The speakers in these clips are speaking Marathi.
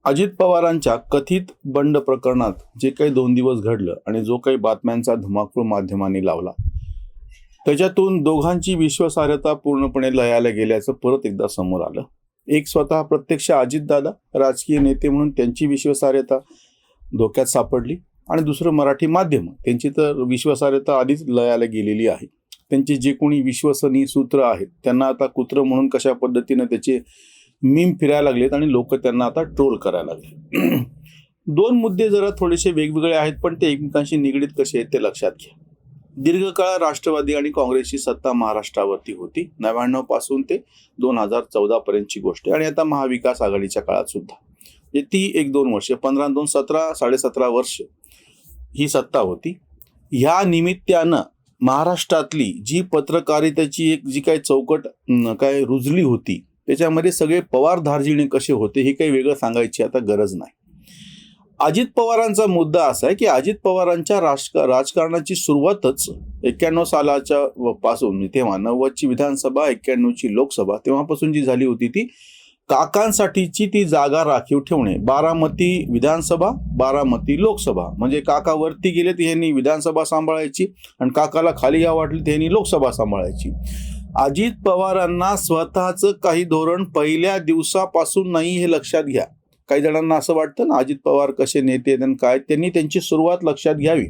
अजित पवारांच्या कथित बंड प्रकरणात जे काही 2 दिवस घडलं आणि जो काही बातम्यांचा धुमाकूळ माध्यमांनी लावला, त्याच्यातून दोघांची विश्वासार्हता पूर्णपणे लयाला गेल्याचं परत एकदा समोर आलं. एक स्वतः प्रत्यक्ष अजितदादा राजकीय नेते म्हणून त्यांची विश्वासार्हता धोक्यात सापडली आणि दुसरं मराठी माध्यम, त्यांची तर विश्वासार्हता आधीच लयाला गेलेली आहे. त्यांचे जे कोणी विश्वसनीय सूत्र आहेत त्यांना आता कुत्रं म्हणून कशा पद्धतीनं त्याचे मीम फिरायला लागलेत आणि लोक त्यांना आता ट्रोल करायला लागले. दोन मुद्दे जरा थोडेसे वेगवेगळे आहेत, पण ते एकमेकांशी निगडीत कसे आहेत ते लक्षात घ्या. दीर्घकाळ राष्ट्रवादी आणि काँग्रेसची सत्ता महाराष्ट्रावरती होती. 99 पासून ते 2014 पर्यंतची गोष्ट आहे आणि आता महाविकास आघाडीच्या काळात सुद्धा ती 1-2 वर्ष 15-2 17 वर्ष ही सत्ता होती. ह्या निमित्तानं महाराष्ट्रातली जी पत्रकारितेची एक जी काही चौकट काय रुजली होती, त्याच्यामध्ये सगळे पवार धार्जिणे कसे होते हे काही वेगळं सांगायची आता गरज नाही. अजित पवारांचा मुद्दा असा आहे की अजित पवारांच्या राजकारणाची सुरुवातच 91 सालाच्या पासून, तेव्हा 90ची विधानसभा 91ची लोकसभा, तेव्हापासून जी झाली होती ती काकांसाठीची ती जागा राखीव ठेवणे. 12 विधानसभा 12 लोकसभा, म्हणजे काका वरती गेले तर ह्यांनी विधानसभा सांभाळायची आणि काकाला खाली या वाटली तर ह्यांनी लोकसभा सांभाळायची. अजित पवारांना स्वतःचं काही धोरण पहिल्या दिवसापासून नाही हे लक्षात घ्या. काही जणांना असं वाटतं ना अजित पवार कसे नेते आणि काय, त्यांनी त्यांची सुरुवात लक्षात घ्यावी.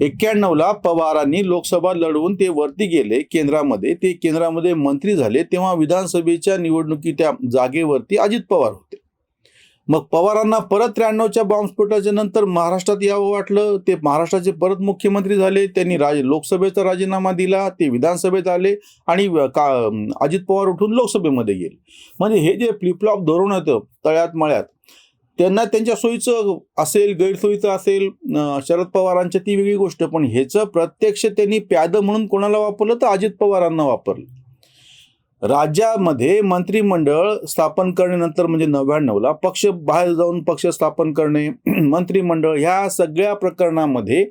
91ला पवारांनी लोकसभा लढवून ते वरती गेले केंद्रामध्ये, ते केंद्रामध्ये मंत्री झाले, तेव्हा विधानसभेच्या निवडणुकीच्या जागेवरती अजित पवार होते. मग पवारांना परत 93च्या बॉम्बस्फोटाच्या नंतर महाराष्ट्रात यावं वाटलं, ते महाराष्ट्राचे परत मुख्यमंत्री झाले, त्यांनी लोकसभेचा राजीनामा दिला, ते विधानसभेत आले आणि अजित पवार उठून लोकसभेमध्ये गेले. म्हणजे हे जे फ्लिपफ्लॉप धोरण होतं तळ्यात मळ्यात, त्यांना त्यांच्या सोयीचं असेल गैरसोयीचं असेल, शरद पवारांच्या ती वेगळी गोष्ट, पण ह्याचं प्रत्यक्ष त्यांनी प्यादं म्हणून कोणाला वापरलं तर अजित पवारांना वापरलं. राज्यामध्ये मंत्रिमंडळ स्थापन करण्यानंतर म्हणजे 99ला पक्ष बाहेर जाऊन पक्ष स्थापन करणे, मंत्रिमंडळ, ह्या सगळ्या प्रकरणामध्ये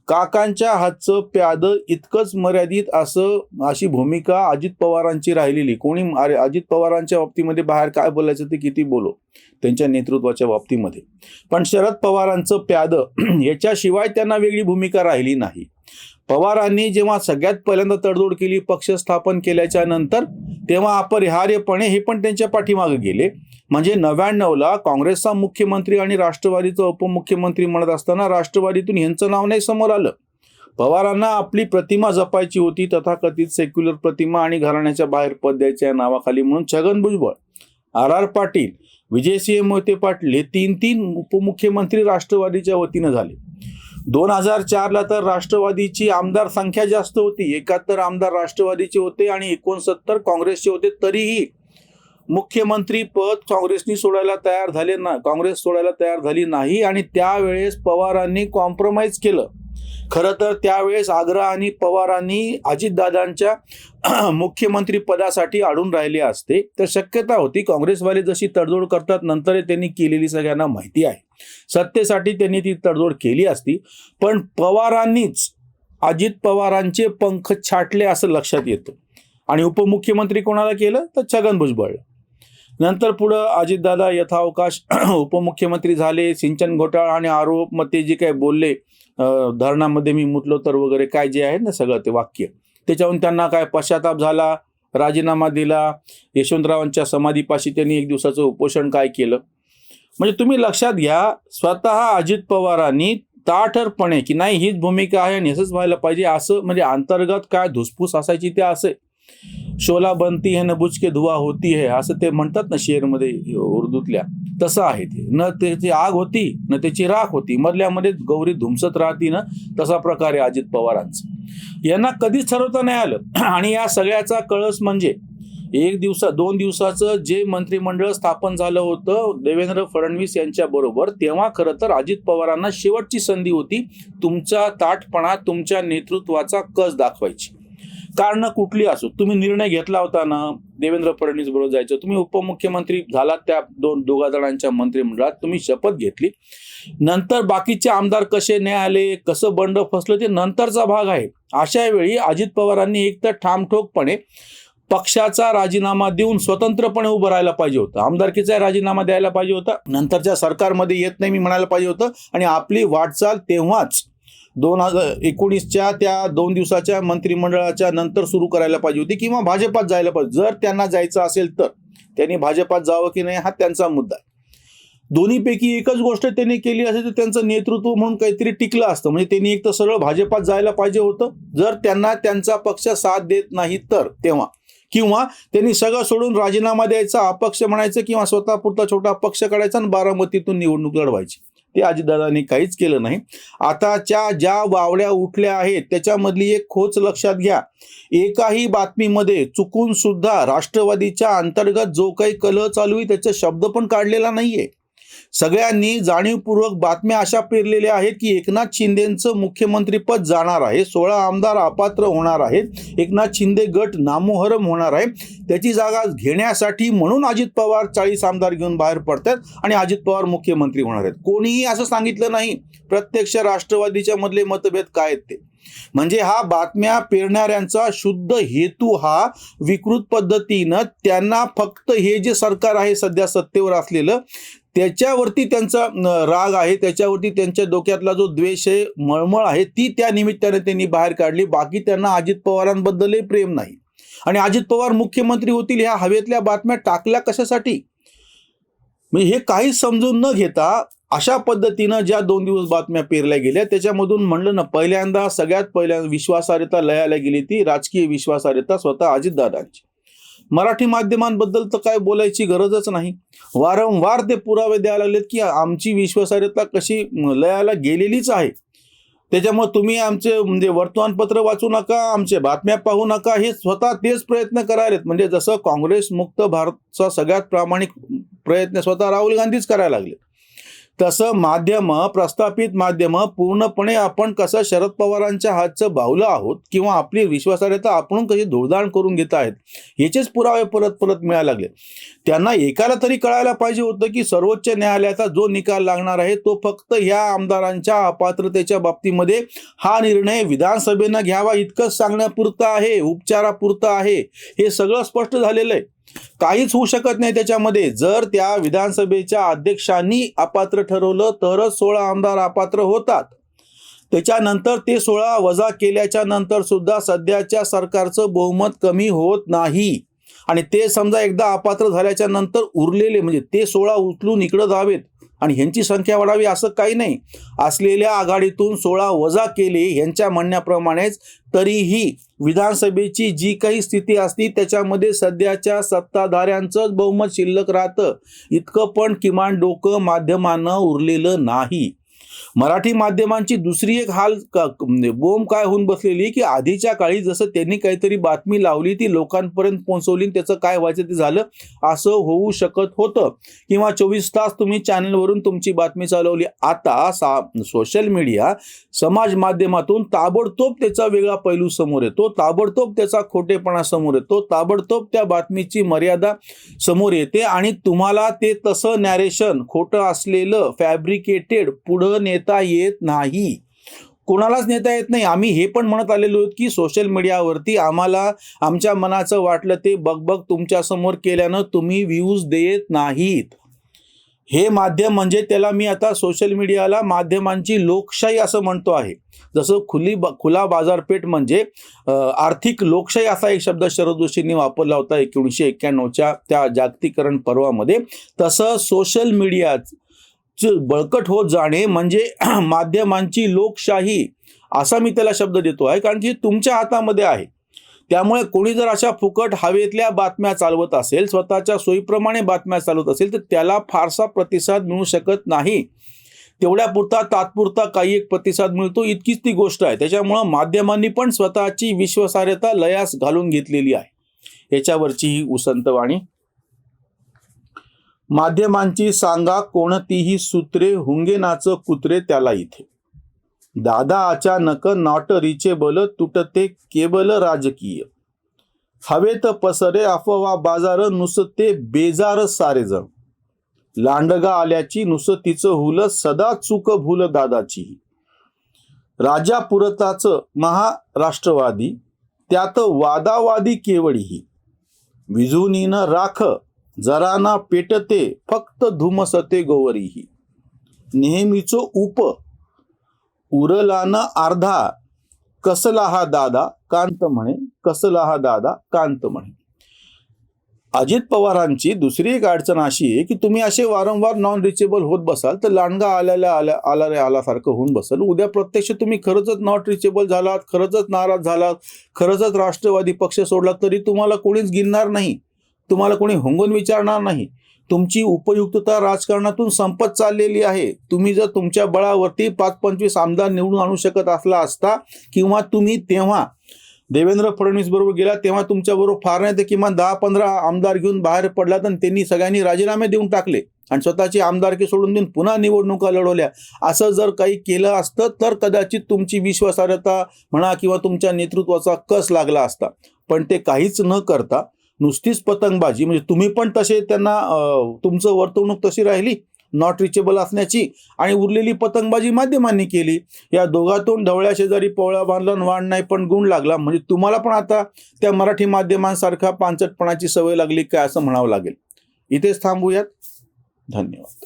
काकांच्या हातचं प्यादं इतकंच मर्यादित अशी भूमिका अजित पवारांची राहिलेली. कोणी अजित पवारांच्या बाबतीमध्ये बाहेर काय बोलायचं ते किती बोलो त्यांच्या नेतृत्वाच्या बाबतीमध्ये, पण शरद पवारांचं प्यादं याच्याशिवाय त्यांना वेगळी भूमिका राहिली नाही. पवारांनी जेव्हा सगळ्यात पहिल्यांदा तडजोड केली पक्ष स्थापन केल्याच्या नंतर, तेव्हा अपरिहार्यपणे हे पण त्यांच्या पाठीमागे गेले. म्हणजे 99ला काँग्रेसचा मुख्यमंत्री आणि राष्ट्रवादीचा उपमुख्यमंत्री म्हणत असताना राष्ट्रवादीतून यांचं नाव नाही समोर आलं. पवारांना आपली प्रतिमा जपायची होती, तथाकथित सेक्युलर प्रतिमा, आणि घराण्याच्या बाहेर पद द्यायच्या नावाखाली म्हणून छगन भुजबळ, RR पाटील, विजयसिंह मोहिते पाटील हे 3 उपमुख्यमंत्री राष्ट्रवादीच्या वतीनं झाले. 2004ला तर राष्ट्रवादीची आमदार संख्या जास्त होती, 71 आमदार राष्ट्रवादीचे होते आणि 69 काँग्रेसचे होते. तरीही मुख्यमंत्री पद काँग्रेस सोडायला तयार झाली नाही आणि त्यावेळेस पवारांनी कॉम्प्रोमाइज केलं. खरं तर त्यावेळेस आग्रा आणि पवारांनी अजितदादांच्या मुख्यमंत्री पदासाठी अडून राहिले असते तर शक्यता होती. काँग्रेसवाले जशी तडजोड करतात नंतर त्यांनी केलेली सगळ्यांना माहिती आहे, सत्तेसाठी त्यांनी ती तडजोड केली असती, पण पवारांनीच अजित पवारांचे पंख छाटले असं लक्षात येतं. आणि उपमुख्यमंत्री कोणाला केलं तर छगन भुजबळ. नंतर पुढं अजितदादा यथावकाश उपमुख्यमंत्री झाले. सिंचन घोटाळा आणि आरोप, मग ते जे काय बोलले धरणामध्ये मी मुतलो तर वगैरे काय जे आहे ना सगळं ते वाक्य, त्याच्याहून त्यांना काय पश्चाताप झाला, राजीनामा दिला. यशवंतरावांच्या समाधीपाशी त्यांनी 1 दिवसाचं उपोषण काय केलं. म्हणजे तुम्ही लक्षात घ्या, स्वतः अजित पवारांनी ताठरपणे की नाही हीच भूमिका आहे आणि असंच व्हायला पाहिजे, असं म्हणजे अंतर्गत काय धुसफूस असायची ते असे शोला बनती है न बुझ के धुआ होती है असं ते म्हणतात ना शेरमध्ये उर्दूतल्या, तसं आहे ते. न त्याची आग होती न त्याची राख होती, मधल्यामध्ये गौरी धुमसत राहती ना, तसा प्रकार आहे अजित पवारांचं. यांना कधीच ठरवता नाही आलं आणि या सगळ्याचा कळस म्हणजे 2 दिवसाचं जे मंत्रिमंडळ स्थापन झालं होतं देवेंद्र फडणवीस यांच्या बरोबर, तेव्हा खरं तर अजित पवारांना शेवटची संधी होती तुमचा ताठपणा, तुमच्या नेतृत्वाचा कस दाखवायची. कारण कुठली असो, तुम्ही निर्णय घेतला होता ना देवेंद्र फडणवीस बरोबर जायचं, तुम्ही उपमुख्यमंत्री झालात त्या दोघा जणांच्या मंत्रिमंडळात, तुम्ही शपथ घेतली. नंतर बाकीचे आमदार कसे नाही आले, कसं बंड फसलं ते नंतरचा भाग आहे. अशा वेळी अजित पवारांनी एक तर ठामठोकपणे पक्षाचा राजीनामा देऊन स्वतंत्रपणे उभं राहायला पाहिजे होतं, आमदारकीचा राजीनामा द्यायला पाहिजे होता, नंतरच्या सरकारमध्ये येत नाही मी म्हणायला पाहिजे होतं, आणि आपली वाटचाल तेव्हाच 2019च्या त्या 2 दिवसाच्या मंत्रिमंडळाच्या नंतर सुरू करायला पाहिजे होती, किंवा भाजपात जायला पाहिजे. जर त्यांना जायचं असेल तर त्यांनी भाजपात जावं की नाही हा त्यांचा मुद्दा आहे. दोन्हीपैकी एकच गोष्ट त्यांनी केली असेल तर त्यांचं नेतृत्व म्हणून काहीतरी टिकलं असतं. म्हणजे त्यांनी एक तर सरळ भाजपात जायला पाहिजे होतं, जर त्यांना त्यांचा पक्ष साथ देत नाही तर तेव्हा, किंवा त्यांनी सगळं सोडून राजीनामा द्यायचा, अपक्ष म्हणायचं, किंवा स्वतःपुरता छोटा पक्ष काढायचा आणि बारामतीतून निवडणूक लढवायची. ते अजितदादांनी काहीच केलं नाही. आताच्या ज्या वावड्या उठल्या आहेत त्याच्यामधली एक खोच लक्षात घ्या. एकाही बातमीमध्ये चुकून सुद्धा राष्ट्रवादीच्या अंतर्गत जो काही कलह चालू आहे त्याचा शब्द पण काढलेला नाहीये. सगळ्यांनी जाणीवपूर्वक बातम्या अशा पेरलेल्या आहेत की एकनाथ शिंदेचं मुख्यमंत्रीपद जाणार आहे, 16 आमदार अपात्र होणार आहेत, एकनाथ शिंदे गट नामोहरम होणार आहे, त्याची जागा घेण्यासाठी म्हणून अजित पवार 40 आमदार घेऊन बाहेर पडतात आणि अजित पवार मुख्यमंत्री होणार आहेत. कोणीही असं सांगितलं नाही. प्रत्यक्ष राष्ट्रवादीच्या मधले मतभेद काय आहेत ते. म्हणजे हा बातम्या पेरणाऱ्यांचा शुद्ध हेतू हा विकृत पद्धतीनं त्यांना फक्त हे जे सरकार आहे सध्या सत्तेवर असलेलं त्याच्यावरती त्यांचा राग आहे, त्याच्यावरती त्यांच्या डोक्यातला जो द्वेष आहे, मळमळ आहे, ती त्या निमित्ताने त्यांनी बाहेर काढली. बाकी त्यांना अजित पवारांबद्दलही प्रेम नाही. आणि अजित पवार मुख्यमंत्री होतील ह्या हवेतल्या बातम्या टाकल्या कशासाठी, म्हणजे हे काही समजून न घेता अशा पद्धतीनं ज्या 2 दिवस बातम्या पेरल्या गेल्या त्याच्यामधून म्हणलं ना, सगळ्यात पहिल्यांदा विश्वासार्हता लयाला गेली, ती राजकीय विश्वासार्हता स्वतः अजितदादांची. मराठी माध्यमांबद्दल तर काय बोलायची गरजच नाही. वारंवार ते पुरावे द्यायला लागलेत की आमची विश्वासार्हता कशी लयाला गेलेलीच आहे. त्याच्यामुळे तुम्ही आमचे म्हणजे वर्तमानपत्र वाचू नका, आमचे बातम्या पाहू नका, हे स्वतः तेच प्रयत्न करायलेत. म्हणजे जसं काँग्रेस मुक्त भारतचा सगळ्यात प्रामाणिक प्रयत्न स्वतः राहुल गांधीच करायला लागले, तसं माध्यम, प्रस्थापित माध्यम पूर्णपणे आपण कसं शरद पवारांच्या हातचं बाहुलं आहोत किंवा आपली विश्वासार्हता आपण कशी धुळदाण करून घेत आहेत याचेच पुरावे परत परत मिळायला लागले. त्यांना एकाला तरी कळायला पाहिजे होतं की सर्वोच्च न्यायालयाचा जो निकाल लागणार आहे तो फक्त ह्या आमदारांच्या अपात्रतेच्या बाबतीमध्ये हा निर्णय विधानसभेनं घ्यावा इतकंच सांगण्यापुरता आहे, उपचारापुरता आहे. हे सगळं स्पष्ट झालेलं आहे. काहीच होऊ शकत नाही त्याच्यामध्ये. जर त्या विधानसभेच्या अध्यक्षांनी अपात्र ठरवलं तरच 16 आमदार अपात्र होतात. त्याच्यानंतर ते 16 वजा केल्याच्या नंतर सुद्धा सध्याच्या सरकारचं बहुमत कमी होत नाही. आणि ते समजा एकदा अपात्र झाल्याच्या नंतर उरलेले म्हणजे ते 16 उचलून इकडं जावेत आणि ह्यांची संख्या वाढावी असं काही नाही. असलेल्या आघाडीतून 16 वजा केले यांच्या म्हणण्याप्रमाणेच तरीही विधानसभेची जी काही स्थिती असती त्याच्यामध्ये सध्याच्या सत्ताधाऱ्यांचंच बहुमत शिल्लक राहतं. इतकं पण किमान डोकं माध्यमांना उरलेलं नाही. मराठी माध्यमांची दुसरी एक बोंब काय होऊन बसलेली की आधीच्या काळी जसं त्यांनी काहीतरी बातमी लावली ती लोकांपर्यंत पोहोचवली, त्याचं काय व्हायचं ते झालं, असं होऊ शकत होतं. किंवा 24 तास तुम्ही चॅनलवरून तुमची बातमी चालवली. आता सोशल मीडिया समाज माध्यमातून ताबडतोब त्याचा वेगळा पैलू समोर येतो, ताबडतोब त्याचा खोटेपणा समोर येतो, ताबडतोब त्या बातमीची मर्यादा समोर येते आणि तुम्हाला ते तसं नॅरेशन खोटं असलेलं फॅब्रिकेटेड पुढं नेता येत नाही. कोणालाच नेता येत नाही. आम्ही हे पण म्हणत आलेलो आहोत की सोशल मीडियावरती आम्हाला आमच्या मनाचं वाटलं ते बघ तुमच्या समोर केल्यानं तुम्ही व्ह्यूज देत नाहीत. हे माध्यम म्हणजे त्याला मी आता सोशल मीडियाला माध्यमांची लोकशाही असं म्हणतो आहे. जसं खुला बाजारपेठ म्हणजे आर्थिक लोकशाही असा एक शब्द शरद जोशींनी वापरला होता 1991च्या त्या जागतिकीकरण पर्वामध्ये, तसं सोशल मीडिया बळकट होत जाणे म्हणजे माध्यमांची लोकशाही असा मी त्याला शब्द देतो आहे. कारण की तुमच्या हातामध्ये आहे. त्यामुळे कोणी जर अशा फुकट हवेतल्या बातम्या चालवत असेल, स्वतःच्या सोयीप्रमाणे बातम्या चालवत असेल तर त्याला फारसा प्रतिसाद मिळू शकत नाही. तेवढ्यापुरता तात्पुरता काही एक प्रतिसाद मिळतो, इतकीच ती गोष्ट आहे. त्याच्यामुळं माध्यमांनी पण स्वतःची विश्वासार्हता लयास घालून घेतलेली आहे. याच्यावरची ही उसंतवाणी. माध्यमांची सांगा कोणतीही सूत्रे, हुंगेनाच कुत्रे त्याला इथे. दादा अचानक नॉट रिचेबल, तुटते केबल राजकीय. हवेत पसरे अफवा बाजार, नुसते बेजार सारे जण. लांडगा आल्याची नुसतीचं हुल, सदा चूक भूल दादाची. राजापुरताच महाराष्ट्रवादी, त्यात वादावादी केवळीही. विजुनीन राख जराना पेटते फक्त धुमसते गोवरीही. नेहमीचो उप उरलाना अर्धा कसला हा दादा कांत म्हणे, कसला हा दादा कांत म्हणे. अजित पवारांची दुसरी एक अडचण अशी आहे की तुम्ही असे वारंवार नॉन रिचेबल होत बसाल तर लांडगा आल्यासारखं होऊन बसल. उद्या प्रत्यक्ष तुम्ही खरंच नॉट रिचेबल झालात, खरंच नाराज झालात, खरंच राष्ट्रवादी पक्ष सोडला तरी तुम्हाला कोणीच गिनणार नाही, तुम्हाला कोणी हुंगून विचारणार नाही. तुमची उपयुक्तता राजकारणातून संपत चाललेली आहे. तुम्ही जर तुमच्या बळावरती 5-25 आमदार निवडून आणू शकत असता किंवा तुम्ही तेव्हा देवेंद्र फडणवीस बरोबर गेला तेव्हा तुमच्याबरोबर फार नाही तर किमान 10-15 आमदार घेऊन बाहेर पडलात आणि त्यांनी सगळ्यांनी राजीनामे देऊन टाकले आणि स्वतःची आमदारकी सोडून देऊन पुन्हा निवडणुका लढवल्या. असं जर काही केलं असतं तर कदाचित तुमची विश्वासार्हता म्हणा किंवा तुमच्या नेतृत्वाचा कस लागला असता. पण ते काहीच न करता नुसतीच पतंगबाजी, म्हणजे तुम्ही पण तसे त्यांना तुमचं वर्तवणूक तशी राहिली नॉट रिचेबल असण्याची आणि उरलेली पतंगबाजी माध्यमांनी केली. या दोघातून ढवळ्या शेजारी पोवळा बांधला वाण नाही पण गुण लागला. म्हणजे तुम्हाला पण आता त्या मराठी माध्यमांसारखा पांचटपणाची सवय लागली काय असं म्हणावं लागेल. इथेच थांबूयात. धन्यवाद.